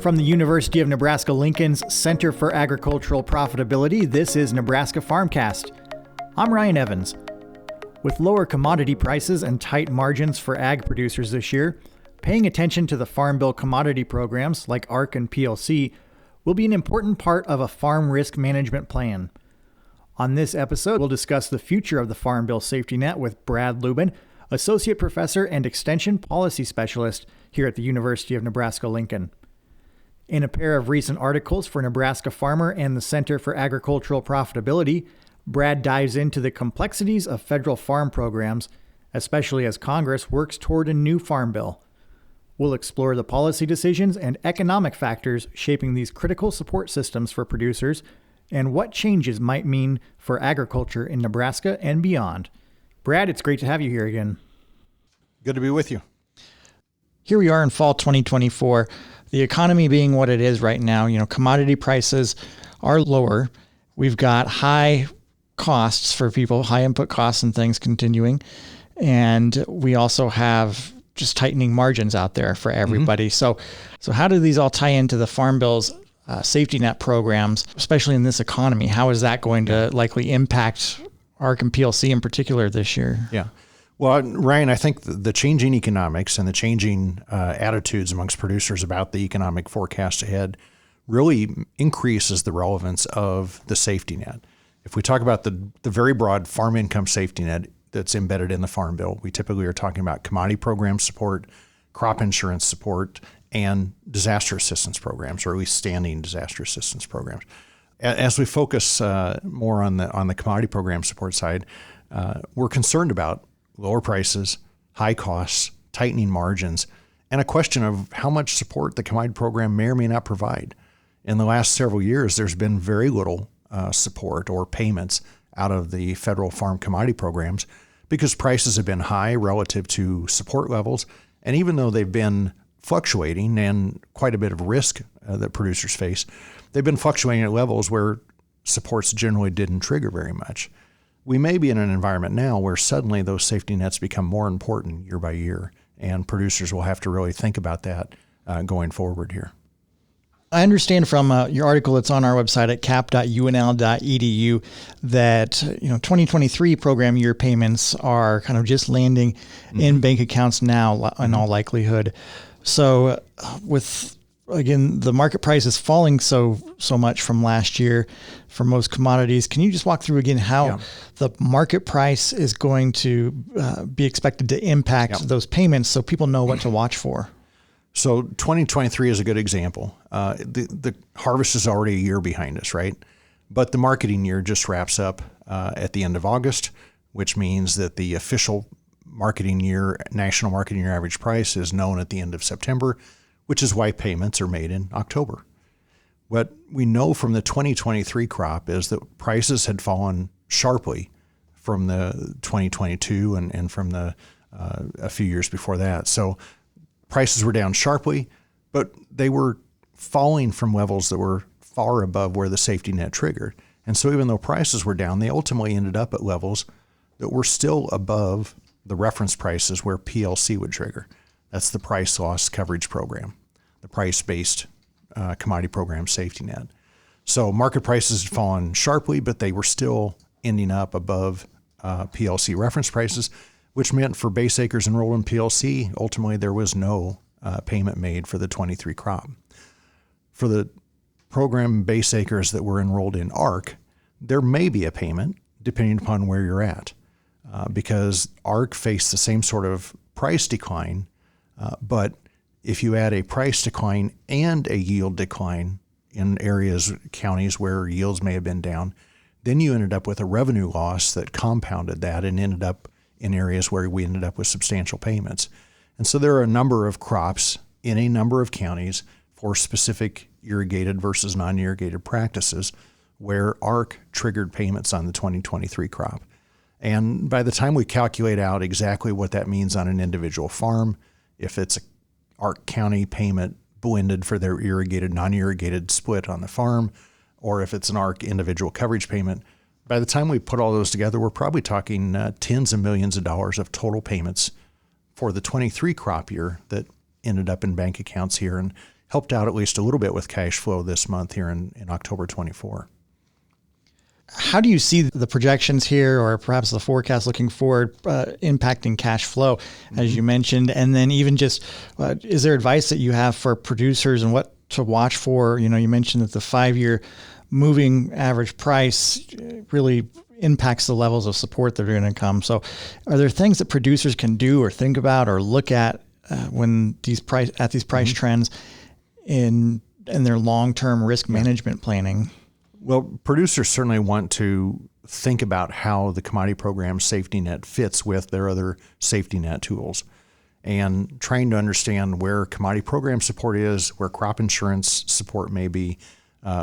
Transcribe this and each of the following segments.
From the University of Nebraska-Lincoln's Center for Agricultural Profitability, this is Nebraska Farmcast. I'm Ryan Evans. With lower commodity prices and tight margins for ag producers this year, paying attention to the Farm Bill commodity programs like ARC and PLC will be an important part of a farm risk management plan. On this episode, we'll discuss the future of the Farm Bill safety net with Brad Lubben, Associate Professor and Extension Policy Specialist here at the University of Nebraska-Lincoln. In a pair of recent articles for Nebraska Farmer and the Center for Agricultural Profitability, Brad dives into the complexities of federal farm programs, especially as Congress works toward a new farm bill. We'll explore the policy decisions and economic factors shaping these critical support systems for producers and what changes might mean for agriculture in Nebraska and beyond. Brad, it's great to have you here again. Good to be with you. Here we are in fall 2024. The economy being what it is right now, commodity prices are lower. We've got high costs for people, high input costs and things continuing. And we also have just tightening margins out there for everybody. Mm-hmm. So how do these all tie into the Farm Bill's safety net programs, especially in this economy? How is that going to likely impact ARC and PLC in particular this year? Yeah. Well, Ryan, I think the changing economics and the changing attitudes amongst producers about the economic forecast ahead really increases the relevance of the safety net. If we talk about the very broad farm income safety net that's embedded in the Farm Bill, we typically are talking about commodity program support, crop insurance support, and disaster assistance programs, or at least standing disaster assistance programs. As we focus more on the commodity program support side, we're concerned about lower prices, high costs, tightening margins, and a question of how much support the commodity program may or may not provide. In the last several years, there's been very little support or payments out of the federal farm commodity programs because prices have been high relative to support levels. And even though they've been fluctuating and quite a bit of risk that producers face, they've been fluctuating at levels where supports generally didn't trigger very much. We may be in an environment now where suddenly those safety nets become more important year by year, and producers will have to really think about that going forward here. I understand from your article that's on our website at cap.unl.edu that 2023 program year payments are kind of just landing in bank accounts now in all likelihood. So with again, the market price is falling so much from last year for most commodities. Can you just walk through again how the market price is going to be expected to impact those payments so people know what to watch for? So 2023 is a good example. The harvest is already a year behind us, right? But the marketing year just wraps up at the end of August, which means that the official marketing year, national marketing year average price is known at the end of September, which is why payments are made in October. What we know from the 2023 crop is that prices had fallen sharply from the 2022 and from the a few years before that. So prices were down sharply, but they were falling from levels that were far above where the safety net triggered. And so even though prices were down, they ultimately ended up at levels that were still above the reference prices where PLC would trigger. That's the price loss coverage program, the price-based commodity program safety net. So market prices had fallen sharply, but they were still ending up above PLC reference prices, which meant for base acres enrolled in PLC, ultimately there was no payment made for the 23 crop. For the program base acres that were enrolled in ARC, there may be a payment depending upon where you're at, because ARC faced the same sort of price decline. But if you add a price decline and a yield decline in areas, counties where yields may have been down, then you ended up with a revenue loss that compounded that and ended up in areas where we ended up with substantial payments. And so there are a number of crops in a number of counties for specific irrigated versus non-irrigated practices where ARC triggered payments on the 2023 crop. And by the time we calculate out exactly what that means on an individual farm, if it's a ARC County payment blended for their irrigated, non-irrigated split on the farm, or if it's an ARC individual coverage payment, by the time we put all those together, we're probably talking tens of millions of dollars of total payments for the 23 crop year that ended up in bank accounts here. And helped out at least a little bit with cash flow this month here in October 24. How do you see the projections here, or perhaps the forecast looking forward, impacting cash flow, as you mentioned? And then even just, is there advice that you have for producers and what to watch for? You mentioned that the 5-year moving average price really impacts the levels of support that are going to come. So are there things that producers can do or think about or look at when these price trends in their long-term risk management planning? Well, producers certainly want to think about how the commodity program safety net fits with their other safety net tools, and trying to understand where commodity program support is, where crop insurance support may be,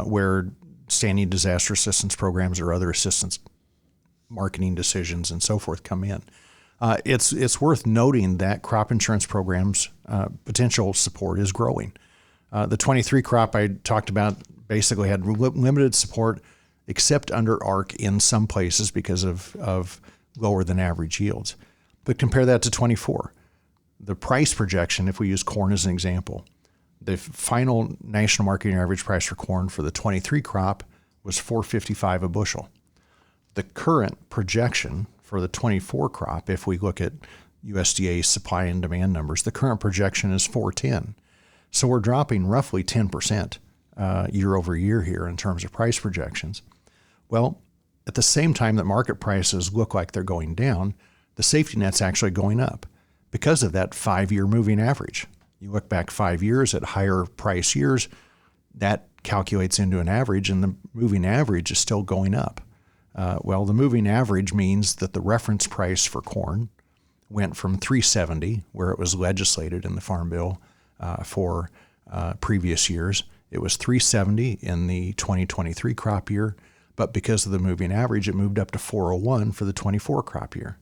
where standing disaster assistance programs or other assistance marketing decisions and so forth come in. It's worth noting that crop insurance programs potential support is growing. The 23 crop I talked about basically had limited support, except under ARC in some places because of lower than average yields. But compare that to 24. The price projection, if we use corn as an example, the final national marketing average price for corn for the 23 crop was $4.55 a bushel. The current projection for the 24 crop, if we look at USDA supply and demand numbers, the current projection is $4.10. So we're dropping roughly 10% year over year here in terms of price projections. Well, at the same time that market prices look like they're going down, the safety net's actually going up because of that 5-year moving average. You look back 5 years at higher price years, that calculates into an average, and the moving average is still going up. Well, the moving average means that the reference price for corn went from $3.70, where it was legislated in the Farm Bill for previous years. It was $3.70 in the 2023 crop year, but because of the moving average, it moved up to $4.01 for the 24 crop year.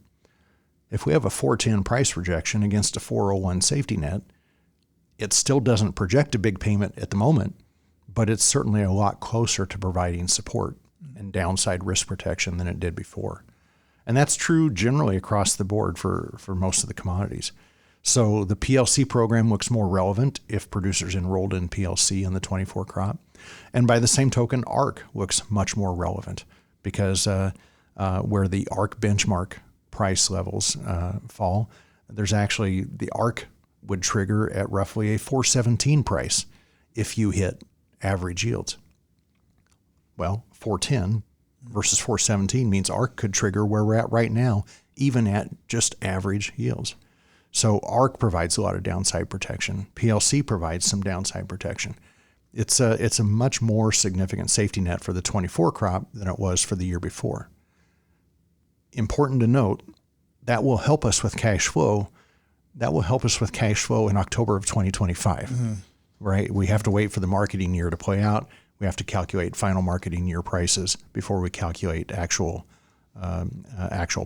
If we have a $4.10 price projection against a $4.01 safety net, it still doesn't project a big payment at the moment, but it's certainly a lot closer to providing support and downside risk protection than it did before. And that's true generally across the board for most of the commodities. So the PLC program looks more relevant if producers enrolled in PLC in the 24 crop. And by the same token, ARC looks much more relevant because where the ARC benchmark price levels fall, there's actually the ARC would trigger at roughly a 4.17 price if you hit average yields. Well, 4.10 versus 4.17 means ARC could trigger where we're at right now, even at just average yields. So ARC provides a lot of downside protection. PLC provides some downside protection. It's a much more significant safety net for the 24 crop than it was for the year before. Important to note, that will help us with cash flow. That will help us with cash flow in October of 2025, right? We have to wait for the marketing year to play out. We have to calculate final marketing year prices before we calculate actual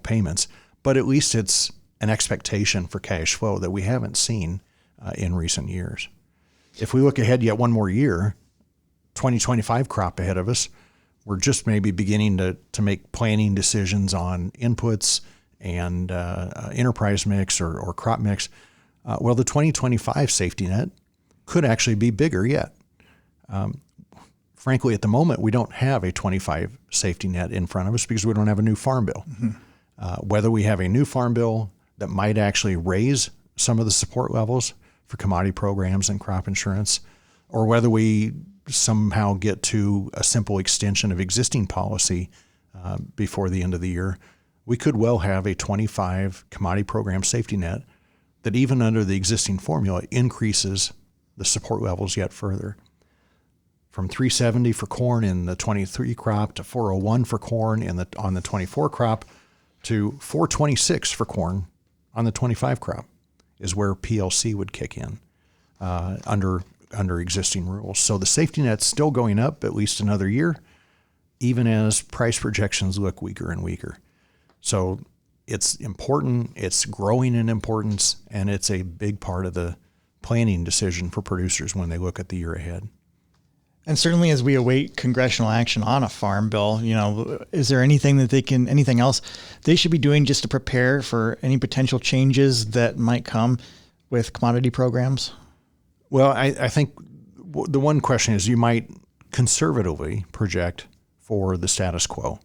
payments. But at least it's an expectation for cash flow that we haven't seen in recent years. If we look ahead yet one more year, 2025 crop ahead of us, we're just maybe beginning to make planning decisions on inputs and enterprise mix or crop mix. Well, the 2025 safety net could actually be bigger yet. Frankly, at the moment, we don't have a 25 safety net in front of us because we don't have a new farm bill. Whether we have a new farm bill that might actually raise some of the support levels for commodity programs and crop insurance, or whether we somehow get to a simple extension of existing policy before the end of the year, we could well have a 25 commodity program safety net that even under the existing formula increases the support levels yet further. From 370 for corn in the 23 crop to 401 for corn on the 24 crop to 426 for corn on the 25 crop is where PLC would kick in under existing rules. So the safety net's still going up at least another year, even as price projections look weaker and weaker. So it's important, it's growing in importance, and it's a big part of the planning decision for producers when they look at the year ahead. And certainly as we await congressional action on a farm bill, is there anything else they should be doing just to prepare for any potential changes that might come with commodity programs? Well, I think the one question is, you might conservatively project for the status quo.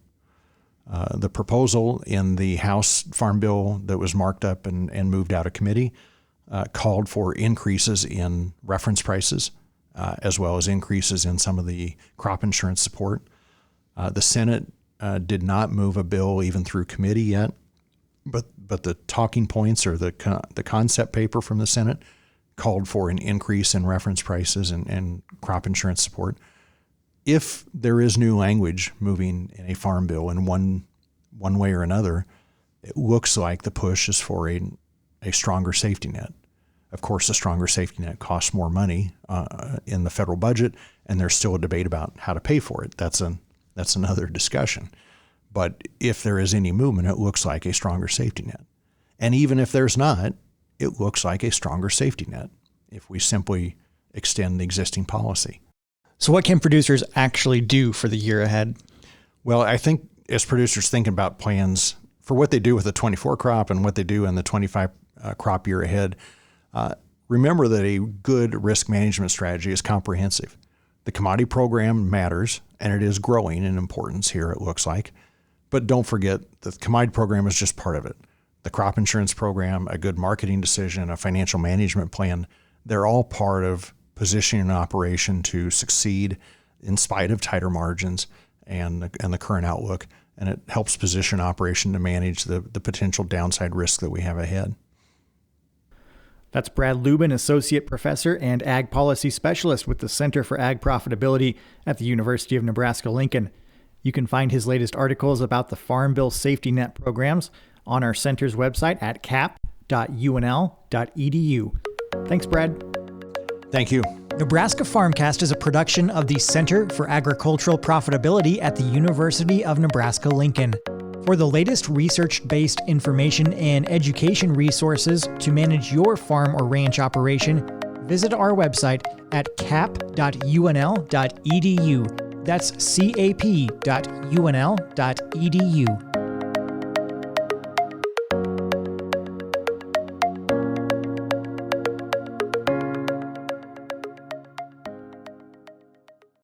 The proposal in the House Farm Bill that was marked up and moved out of committee called for increases in reference prices, as well as increases in some of the crop insurance support. The Senate did not move a bill even through committee yet, but the talking points or the concept paper from the Senate called for an increase in reference prices and crop insurance support. If there is new language moving in a farm bill in one way or another, it looks like the push is for a stronger safety net. Of course, a stronger safety net costs more money in the federal budget, and there's still a debate about how to pay for it. That's another discussion. But if there is any movement, it looks like a stronger safety net. And even if there's not, it looks like a stronger safety net if we simply extend the existing policy. So what can producers actually do for the year ahead? Well, I think as producers think about plans for what they do with the 24 crop and what they do in the 25 crop year ahead, remember that a good risk management strategy is comprehensive. The commodity program matters, and it is growing in importance here, it looks like. But don't forget that the commodity program is just part of it. The crop insurance program, a good marketing decision, a financial management plan, they're all part of positioning an operation to succeed in spite of tighter margins and the current outlook. And it helps position operation to manage the potential downside risk that we have ahead. That's Brad Lubben, Associate Professor and Ag Policy Specialist with the Center for Ag Profitability at the University of Nebraska-Lincoln. You can find his latest articles about the Farm Bill safety net programs on our center's website at cap.unl.edu. Thanks, Brad. Thank you. Nebraska Farmcast is a production of the Center for Agricultural Profitability at the University of Nebraska-Lincoln. For the latest research-based information and education resources to manage your farm or ranch operation, visit our website at cap.unl.edu. That's cap.unl.edu.